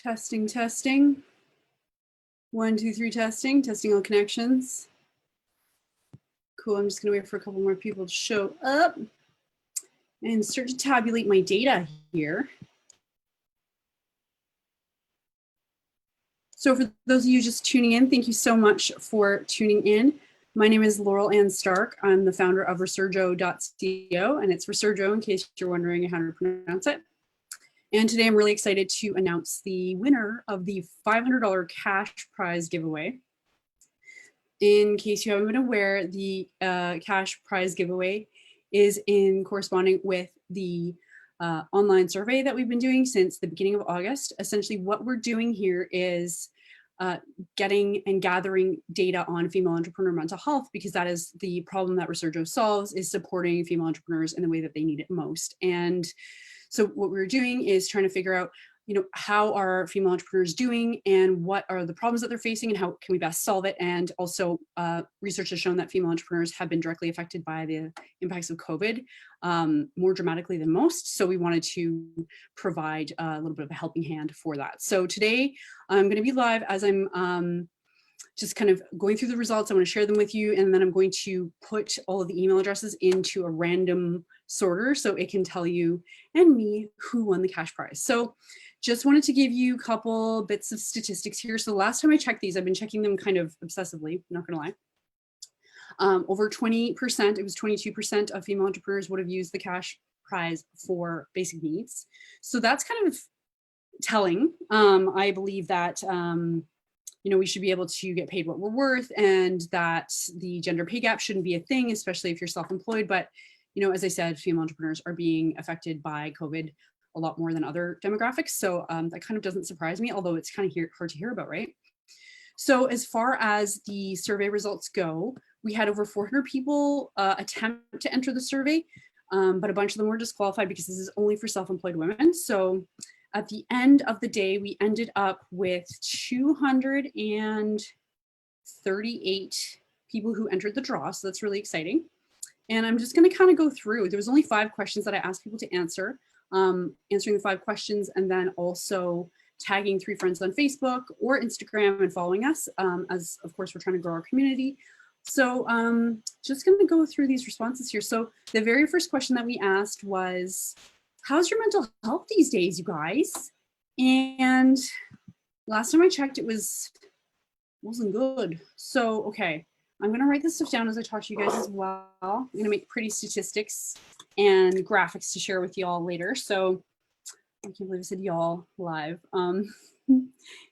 Testing, testing. 1, 2, 3, testing all connections. Cool, I'm just gonna wait for a couple more people to show up and start to tabulate my data here. So for those of you just tuning in, thank you so much for tuning in. My name is Laurel Ann Stark. I'm the founder of resurgo.co, and it's resurgo in case you're wondering how to pronounce it. And today I'm really excited to announce the winner of the $500 cash prize giveaway. In case you haven't been aware, the cash prize giveaway is in corresponding with the online survey that we've been doing since the beginning of August. Essentially what we're doing here is getting and gathering data on female entrepreneur mental health, because that is the problem that Resurgo solves, is supporting female entrepreneurs in the way that they need it most. And so what we're doing is trying to figure out, how are female entrepreneurs doing and what are the problems that they're facing and how can we best solve it. And also research has shown that female entrepreneurs have been directly affected by the impacts of COVID more dramatically than most. So we wanted to provide a little bit of a helping hand for that. So today I'm going to be live as I'm just kind of going through the results. I want to share them with you, and then I'm going to put all of the email addresses into a random sorter so it can tell you and me who won the cash prize. So just wanted to give you a couple bits of statistics here. So the last time I checked these, I've been checking them kind of obsessively, not gonna lie. Over 20%, it was 22% of female entrepreneurs would have used the cash prize for basic needs. So that's kind of telling. I believe that we should be able to get paid what we're worth, and that the gender pay gap shouldn't be a thing, especially if you're self-employed. But, as I said, female entrepreneurs are being affected by COVID a lot more than other demographics. So that kind of doesn't surprise me, although it's kind of hard to hear about, right? So as far as the survey results go, we had over 400 people attempt to enter the survey, but a bunch of them were disqualified because this is only for self-employed women. So at the end of the day, we ended up with 238 people who entered the draw. So that's really exciting. And I'm just going to kind of go through. There was only 5 questions that I asked people to answer, answering the 5 questions, and then also tagging 3 friends on Facebook or Instagram and following us, as of course we're trying to grow our community. So just going to go through these responses here. So the very first question that we asked was, how's your mental health these days, you guys? And last time I checked, it wasn't good. So, okay, I'm going to write this stuff down as I talk to you guys as well. I'm going to make pretty statistics and graphics to share with y'all later. So I can't believe I said y'all live.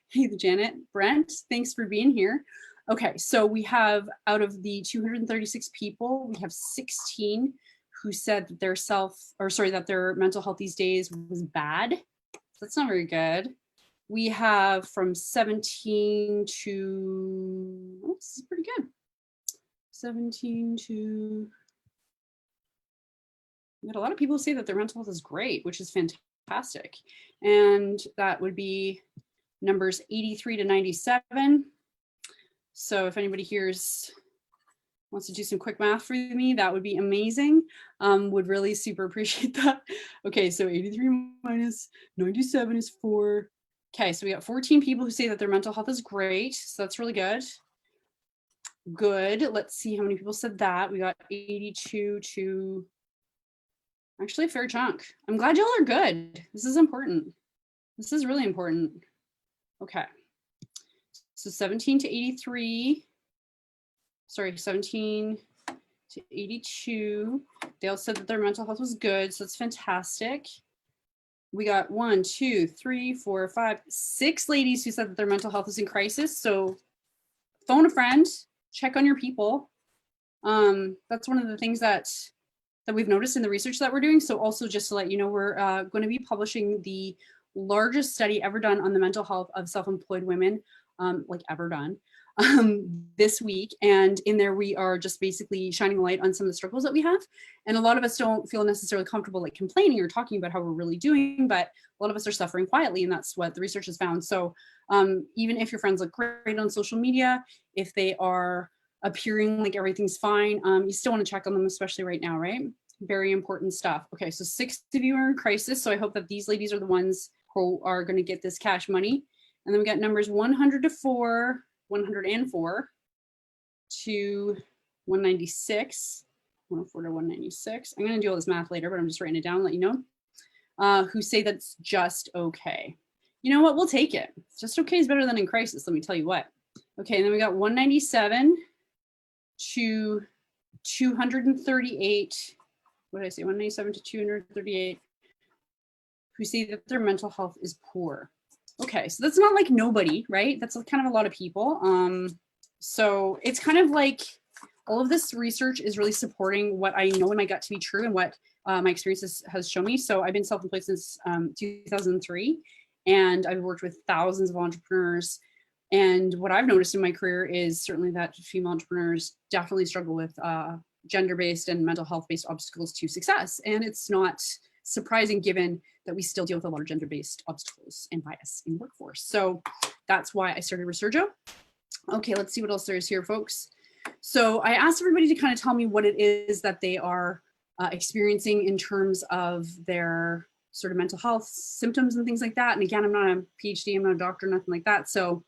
Hey, Janet, Brent, thanks for being here. Okay, so we have, out of the 236 people, we have 16 who said that that their mental health these days was bad. That's not very good. We have from 17 to, oh, this is pretty good. 17 to, we had a lot of people say that their mental health is great, which is fantastic. And that would be numbers 83 to 97. So if anybody here's wants to do some quick math for me, that would be amazing. Would really super appreciate that. Okay, so 83 minus 97 is 4. Okay, so we got 14 people who say that their mental health is great. So that's really good. Good. Let's see how many people said that. We got 82 to actually a fair chunk. I'm glad y'all are good. This is important. This is really important. Okay. So 17 to 83. Sorry, 17 to 82. They all said that their mental health was good, so that's fantastic. We got 1, 2, 3, 4, 5, 6 ladies who said that their mental health is in crisis. So phone a friend, check on your people. That's one of the things that we've noticed in the research that we're doing. So also just to let you know, we're going to be publishing the largest study ever done on the mental health of self-employed women, like ever done. This week, and in there we are just basically shining a light on some of the struggles that we have, and a lot of us don't feel necessarily comfortable like complaining or talking about how we're really doing, but a lot of us are suffering quietly, and that's what the research has found. So even if your friends look great on social media, if they are appearing like everything's fine, you still want to check on them, especially right now, right? Very important stuff. Okay, so 6 of you are in crisis, so I hope that these ladies are the ones who are going to get this cash money. And then we got numbers 100 to 4, 104 to 196, 104 to 196. I'm going to do all this math later, but I'm just writing it down, let you know, who say that's just okay. You know what? We'll take it. Just okay is better than in crisis. Let me tell you what. Okay, and then we got 197 to 238. What did I say? 197 to 238 who say that their mental health is poor. Okay, so that's not like nobody, right? That's kind of a lot of people. So it's kind of like all of this research is really supporting what I know in my gut to be true and what my experience has shown me. So I've been self-employed since 2003, and I've worked with thousands of entrepreneurs. And what I've noticed in my career is certainly that female entrepreneurs definitely struggle with gender-based and mental health-based obstacles to success. And it's not surprising given that we still deal with a lot of gender-based obstacles and bias in workforce. So that's why I started Resurgo. Okay, let's see what else there is here, folks. So I asked everybody to kind of tell me what it is that they are experiencing in terms of their sort of mental health symptoms and things like that. And again, I'm not a PhD, I'm not a doctor, nothing like that. So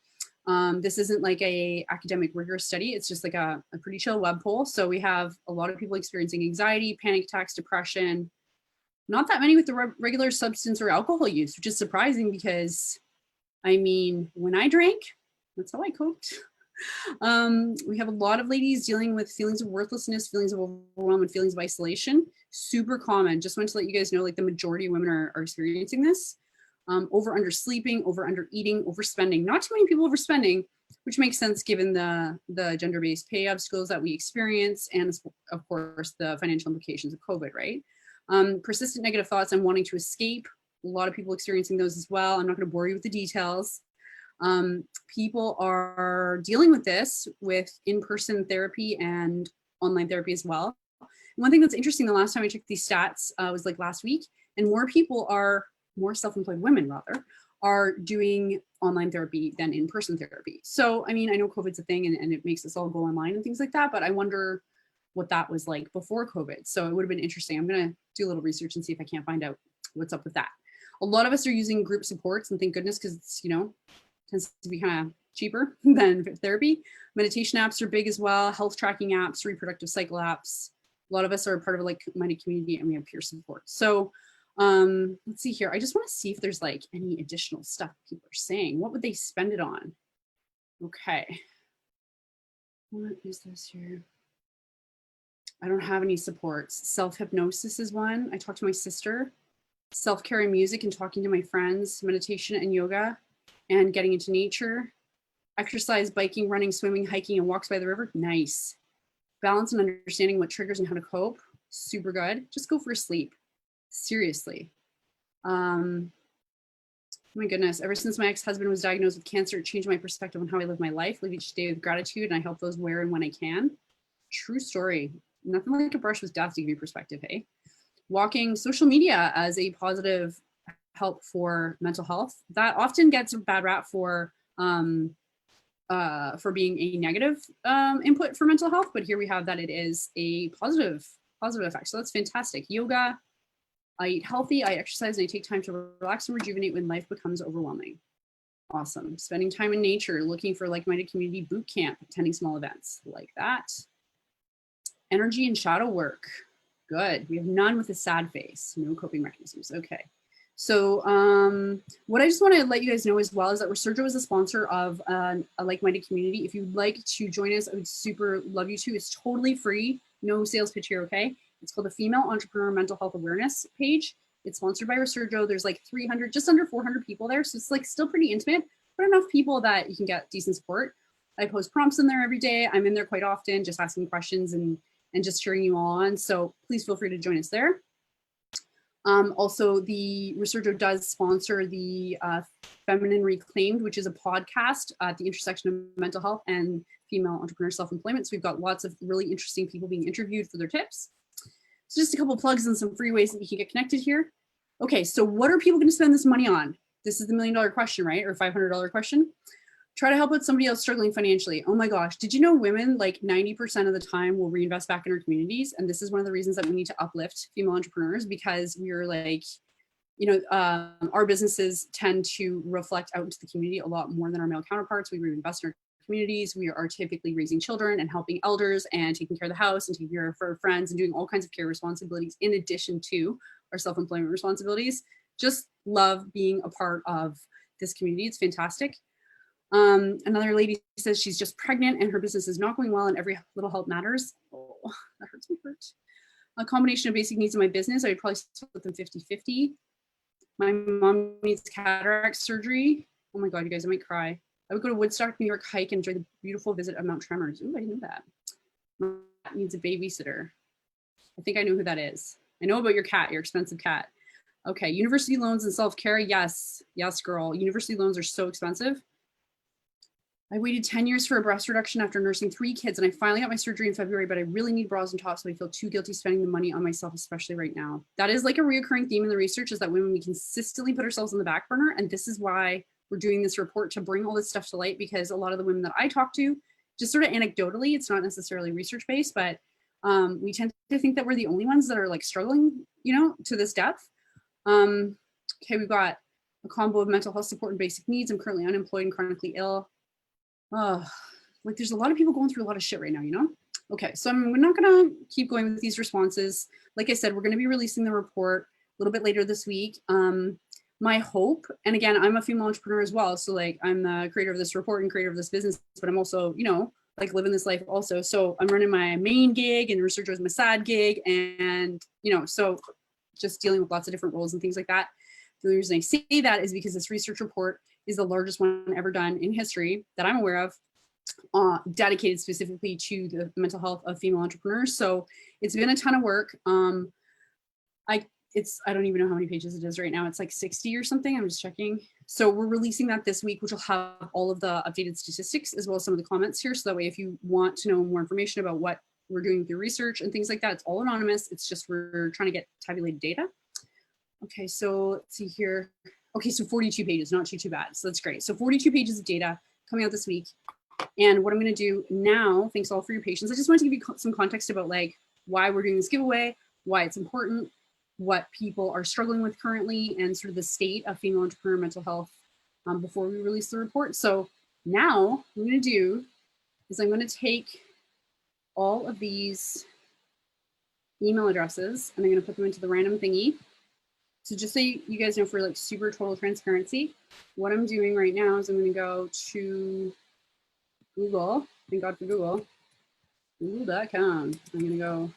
this isn't like a academic rigorous study. It's just like a pretty chill web poll. So we have a lot of people experiencing anxiety, panic attacks, depression, not that many with the regular substance or alcohol use, which is surprising because, I mean, when I drank, that's how I coped. We have a lot of ladies dealing with feelings of worthlessness, feelings of overwhelm, and feelings of isolation. Super common. Just wanted to let you guys know, like the majority of women are experiencing this. Over under sleeping, over under eating, overspending. Not too many people overspending, which makes sense given the gender-based pay obstacles that we experience, and of course the financial implications of COVID, right? Persistent negative thoughts and wanting to escape. A lot of people experiencing those as well. I'm not going to bore you with the details. People are dealing with this with in-person therapy and online therapy as well. And one thing that's interesting, the last time I checked these stats was like last week, and more self-employed women rather, are doing online therapy than in-person therapy. So, I mean, I know COVID's a thing and it makes us all go online and things like that, but I wonder what that was like before COVID. So it would have been interesting. I'm going to do a little research and see if I can't find out what's up with that. A lot of us are using group supports, and thank goodness, because it's, tends to be kind of cheaper than therapy. Meditation apps are big as well, health tracking apps, reproductive cycle apps. A lot of us are part of a like-minded community and we have peer support. So let's see here. I just want to see if there's like any additional stuff people are saying. What would they spend it on? Okay. What is this here? I don't have any supports. Self-hypnosis is one. I talked to my sister. Self-care and music and talking to my friends, meditation and yoga, and getting into nature. Exercise, biking, running, swimming, hiking, and walks by the river. Nice. Balance and understanding what triggers and how to cope. Super good. Just go for a sleep. Seriously. My goodness. Ever since my ex-husband was diagnosed with cancer, it changed my perspective on how I live my life. Live each day with gratitude, and I help those where and when I can. True story. Nothing like a brush with death to give you perspective, hey? Walking, social media as a positive help for mental health. That often gets a bad rap for being a negative input for mental health, but here we have that it is a positive effect. So that's fantastic. Yoga, I eat healthy, I exercise, and I take time to relax and rejuvenate when life becomes overwhelming. Awesome. Spending time in nature, looking for like-minded community boot camp, attending small events like that. Energy and shadow work. Good. We have none with a sad face. No coping mechanisms. Okay. So what I just want to let you guys know as well is that Resurgo is a sponsor of a like-minded community. If you'd like to join us, I would super love you to. It's totally free. No sales pitch here, okay? It's called the Female Entrepreneur Mental Health Awareness page. It's sponsored by Resurgo. There's like 300, just under 400 people there. So it's like still pretty intimate, but enough people that you can get decent support. I post prompts in there every day. I'm in there quite often, just asking questions and just cheering you all on. So please feel free to join us there. Also, the Resurgo does sponsor the Feminine Reclaimed, which is a podcast at the intersection of mental health and female entrepreneur self-employment. So we've got lots of really interesting people being interviewed for their tips. So just a couple of plugs and some free ways that you can get connected here. Okay, so what are people going to spend this money on? This is the $1 million question, right? Or $500 question. Try to help out somebody else struggling financially. Oh my gosh, did you know women like 90% of the time will reinvest back in our communities? And this is one of the reasons that we need to uplift female entrepreneurs, because we're like, our businesses tend to reflect out into the community a lot more than our male counterparts. We invest in our communities. We are typically raising children and helping elders and taking care of the house and taking care of our friends and doing all kinds of care responsibilities in addition to our self-employment responsibilities. Just love being a part of this community. It's fantastic. Another lady says she's just pregnant and her business is not going well and every little help matters. Oh, that hurts my heart. A combination of basic needs in my business, I would probably split them 50-50. My mom needs cataract surgery. Oh my God, you guys, I might cry. I would go to Woodstock, New York, hike and enjoy the beautiful visit of Mount Tremors. Ooh, I didn't know that. My cat needs a babysitter. I think I know who that is. I know about your cat, your expensive cat. Okay, university loans and self-care. Yes, yes, girl. University loans are so expensive. I waited 10 years for a breast reduction after nursing 3 kids and I finally got my surgery in February, but I really need bras and tops, so I feel too guilty spending the money on myself, especially right now. That is like a reoccurring theme in the research, is that women, we consistently put ourselves on the back burner. And this is why we're doing this report, to bring all this stuff to light, because a lot of the women that I talk to, just sort of anecdotally, it's not necessarily research-based, but we tend to think that we're the only ones that are like struggling, to this depth. Okay, we've got a combo of mental health support and basic needs. I'm currently unemployed and chronically ill. Oh, like there's a lot of people going through a lot of shit right now, Okay, so we're not gonna keep going with these responses. Like I said, we're gonna be releasing the report a little bit later this week. My hope, and again, I'm a female entrepreneur as well. So like I'm the creator of this report and creator of this business, but I'm also, like living this life also. So I'm running my main gig and research is my side gig. And, so just dealing with lots of different roles and things like that. The reason I say that is because this research report is the largest one ever done in history that I'm aware of, dedicated specifically to the mental health of female entrepreneurs. So it's been a ton of work. I don't even know how many pages it is right now. It's like 60 or something. I'm just checking. So we're releasing that this week, which will have all of the updated statistics as well as some of the comments here. So that way, if you want to know more information about what we're doing with your research and things like that, it's all anonymous. It's just we're trying to get tabulated data. Okay, so let's see here. Okay, so 42 pages, not too bad. So that's great. So 42 pages of data coming out this week. And what I'm going to do now, thanks all for your patience. I just want to give you some context about like why we're doing this giveaway, why it's important, what people are struggling with currently, and sort of the state of female entrepreneur mental health before we release the report. So now what I'm going to do is I'm going to take all of these email addresses and I'm going to put them into the random thingy. So just so you guys know, for like super total transparency, what I'm doing right now is I'm going to go to Google, thank God for Google, google.com. I'm going to go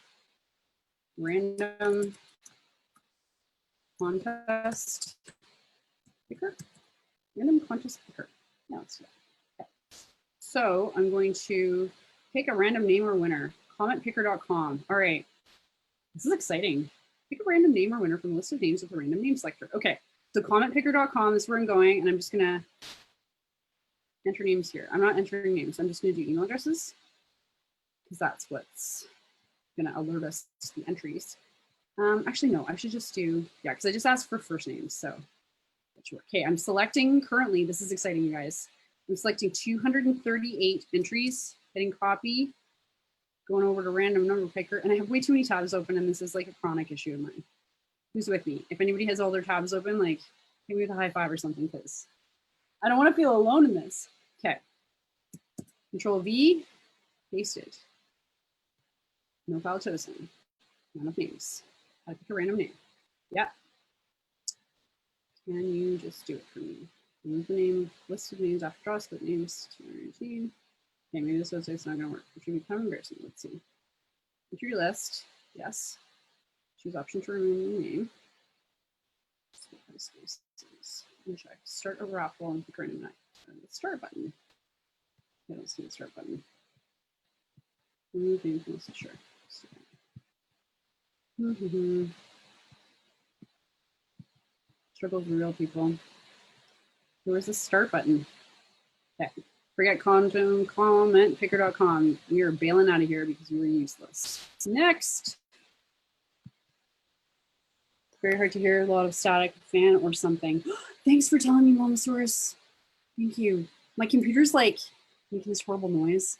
random contest picker, random contest picker. No, it's not. Okay. So I'm going to pick a random name or winner, commentpicker.com. All right, this is exciting. Pick a random name or winner from the list of names with a random name selector. Okay, so commentpicker.com is where I'm going, and I'm just gonna enter names here. I'm not entering names. I'm just gonna do email addresses because that's what's gonna alert us to the entries. Actually, no, I should just do, yeah, because I just asked for first names, so. Okay, I'm selecting currently, this is exciting, you guys. I'm selecting 238 entries, hitting copy, going over to random number picker, and I have way too many tabs open, and this is like a chronic issue of mine. Who's with me? If anybody has all their tabs open, like, give me the high five or something, because I don't want to feel alone in this. Okay. Control V, pasted. No file chosen. None of names. I pick a random name. Yeah. Can you just do it for me? Remove the name, list of names after draw, split names, 219. Okay, maybe this website's not gonna work. It should be kind of embarrassing. Let's see. Enter your list. Yes. Choose option to remove the name. And check. Start a raffle and pick random night. The start button. I don't see the start button. Remove name from list. Sure. Struggles with real people. Where's the start button? Okay. Forget content, comment, picker.com. We are bailing out of here because we were useless. Next. Very hard to hear, a lot of static, fan or something. Thanks for telling me, Momosaurus. Thank you. My computer's like making this horrible noise.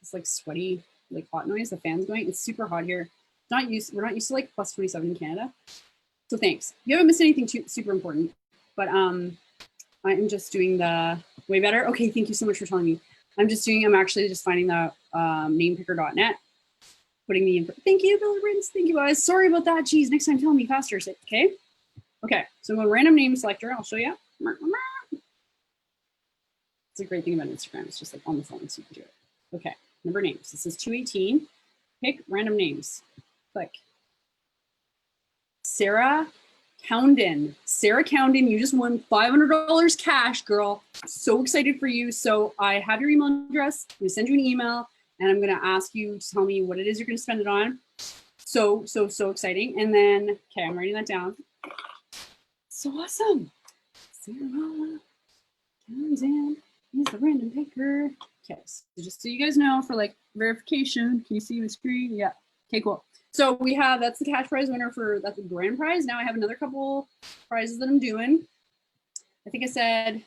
It's like sweaty, like hot noise. The fan's going. It's super hot here. We're not used to like plus 27 in Canada. So thanks. You haven't missed anything too super important, but I am just doing the way better. Okay, thank you so much for telling me. I'm actually just finding the namepicker.net, putting the info. Thank you, Billy Rins. Thank you guys. Sorry about that. Geez, next time tell me faster. Okay. Okay, so I'm going random name selector. I'll show you. It's a great thing about Instagram. It's just like on the phone, so you can do it. Okay, number names. This is 218. Pick random names. Click. Sarah Cowden. Sarah Cowden, you just won $500 cash, girl. So excited for you. So I have your email address. I'm gonna send you an email and I'm gonna ask you to tell me what it is you're gonna spend it on. So exciting. And then, okay, I'm writing that down. So awesome. Sarah Cowden is the random picker. Okay, so just so you guys know for like verification, can you see the screen? Yeah, okay, cool. So we have, that's the cash prize winner that's the grand prize. Now I have another couple prizes that I'm doing. I think I said,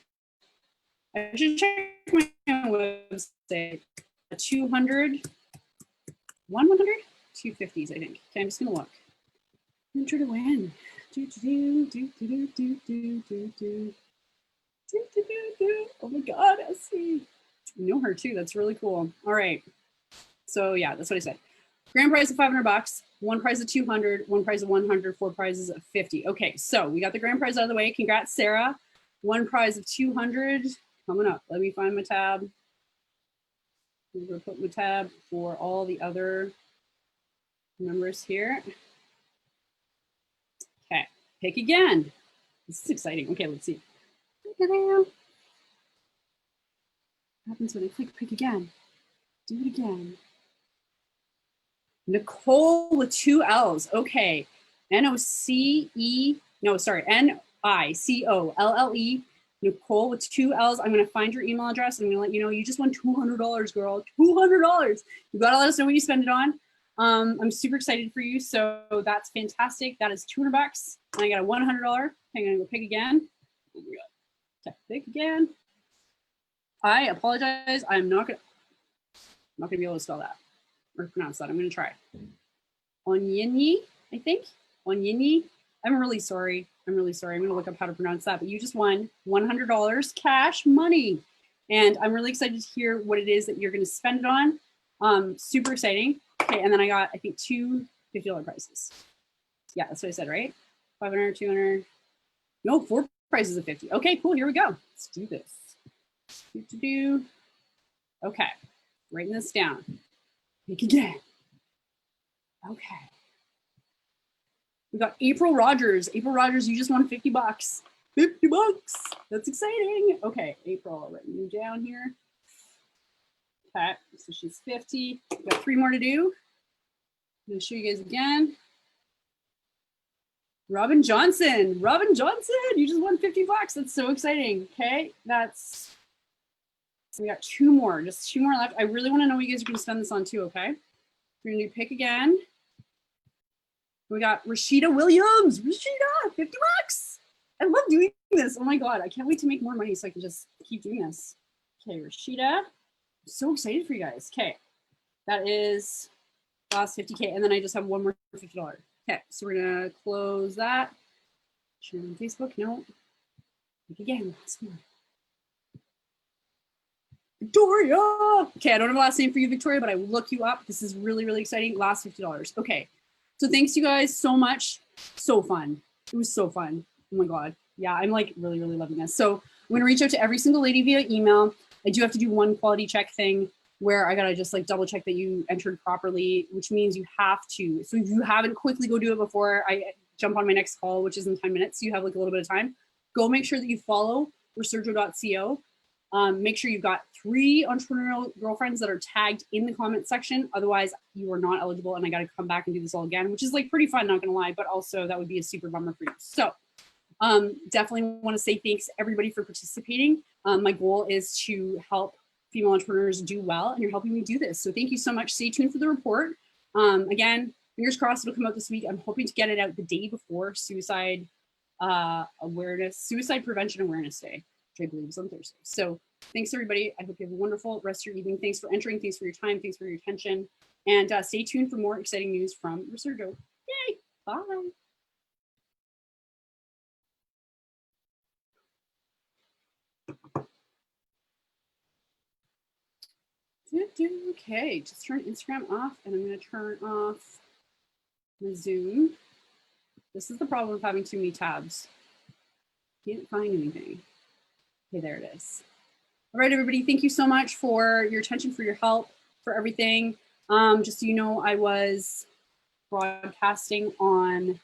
I should check my website. 200, 100, 250s, I think. Okay, I'm just gonna look. Enter to win. Oh my God, Essie. You know her too, that's really cool. All right, so yeah, that's what I said. Grand prize of $500, one prize of 200, one prize of 100, four prizes of 50. Okay, so we got the grand prize out of the way. Congrats, Sarah. One prize of 200 coming up. Let me find my tab. I'm gonna put my tab for all the other numbers here. Okay, pick again. This is exciting. Okay, let's see. What happens when I click pick again? Do it again. Nicole with 2 L's. Okay. N-O-C-E, no, sorry, N-I-C-O-L-L-E. Nicole with 2 L's. I'm going to find your email address. I'm going to let you know you just won $200, girl. $200. You got to let us know what you spend it on. I'm super excited for you. So that's fantastic. That is $200. And I got a $100. I'm going to go pick again. Oh my God. Okay, pick again. I apologize. I'm not going to be able to spell that or pronounce that. I'm going to try. Onyinyi, I think. Onyinyi. I'm really sorry. I'm really sorry. I'm going to look up how to pronounce that. But you just won $100 cash money. And I'm really excited to hear what it is that you're going to spend it on. Super exciting. Okay, and then I got, I think, two $50 prizes. Yeah, that's what I said, right? 500, 200. No, 4 prizes of 50. Okay, cool. Here we go. Let's do this. Okay, writing this down. Pick again. Okay. We got April Rogers. April Rogers, you just won $50. $50. That's exciting. Okay, April, writing you down here. Okay, so she's 50. We got 3 more to do. I'm gonna show you guys again. Robin Johnson. Robin Johnson, you just won $50. That's so exciting. Okay, so we got 2 more, just 2 more left. I really want to know what you guys are going to spend this on too, okay? We're going to do pick again. We got Rashida Williams. Rashida, $50. I love doing this. Oh my God, I can't wait to make more money so I can just keep doing this. Okay, Rashida. I'm so excited for you guys. Okay, that is last 50K. And then I just have 1 more $50. Okay, so we're going to close that. Share on Facebook. No. Pick again. Last one. Victoria. Okay, I don't have a last name for you, Victoria, but I will look you up. This is really, really exciting. Last $50. Okay, so thanks you guys so much. So fun. It was so fun. Oh my God. Yeah, I'm like really, really loving this. So I'm gonna reach out to every single lady via email. I do have to do one quality check thing where I gotta just like double check that you entered properly, which means you have to. So if you haven't, quickly go do it before I jump on my next call, which is in 10 minutes. So you have like a little bit of time. Go make sure that you follow resurgo.co. Make sure you've got 3 entrepreneurial girlfriends that are tagged in the comment section. Otherwise, you are not eligible, and I got to come back and do this all again, which is like pretty fun, not gonna lie, but also that would be a super bummer for you. So definitely want to say thanks to everybody for participating. My goal is to help female entrepreneurs do well, and you're helping me do this. So thank you so much. Stay tuned for the report. Again, fingers crossed it'll come out this week. I'm hoping to get it out the day before Suicide Prevention Awareness Day, which I believe is on Thursday. So thanks everybody. I hope you have a wonderful rest of your evening. Thanks for entering. Thanks for your time. Thanks for your attention. And stay tuned for more exciting news from Resurgo. Yay. Bye. Okay, just turn Instagram off, and I'm going to turn off the Zoom. This is the problem of having too many tabs. Can't find anything. Okay, there it is. All right, everybody, thank you so much for your attention, for your help, for everything. Just so you know, I was broadcasting on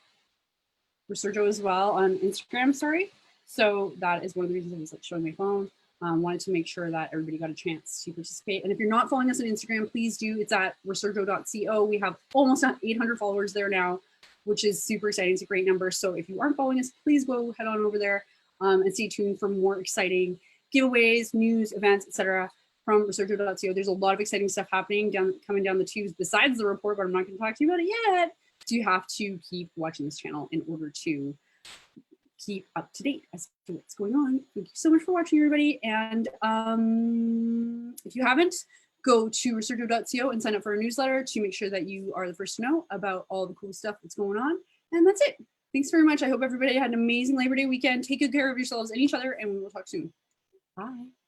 Resurgo as well on Instagram, sorry. So that is one of the reasons I was like showing my phone. Wanted to make sure that everybody got a chance to participate. And if you're not following us on Instagram, please do. It's at resurgo.co. We have almost 800 followers there now, which is super exciting. It's a great number. So if you aren't following us, please go head on over there and stay tuned for more exciting giveaways, news, events, etc. from resurgo.co. There's a lot of exciting stuff happening coming down the tubes besides the report, but I'm not going to talk to you about it yet. So you have to keep watching this channel in order to keep up to date as to what's going on. Thank you so much for watching, everybody. And if you haven't, go to resurgo.co and sign up for a newsletter to make sure that you are the first to know about all the cool stuff that's going on. And that's it. Thanks very much. I hope everybody had an amazing Labor Day weekend. Take good care of yourselves and each other, and we will talk soon. Bye.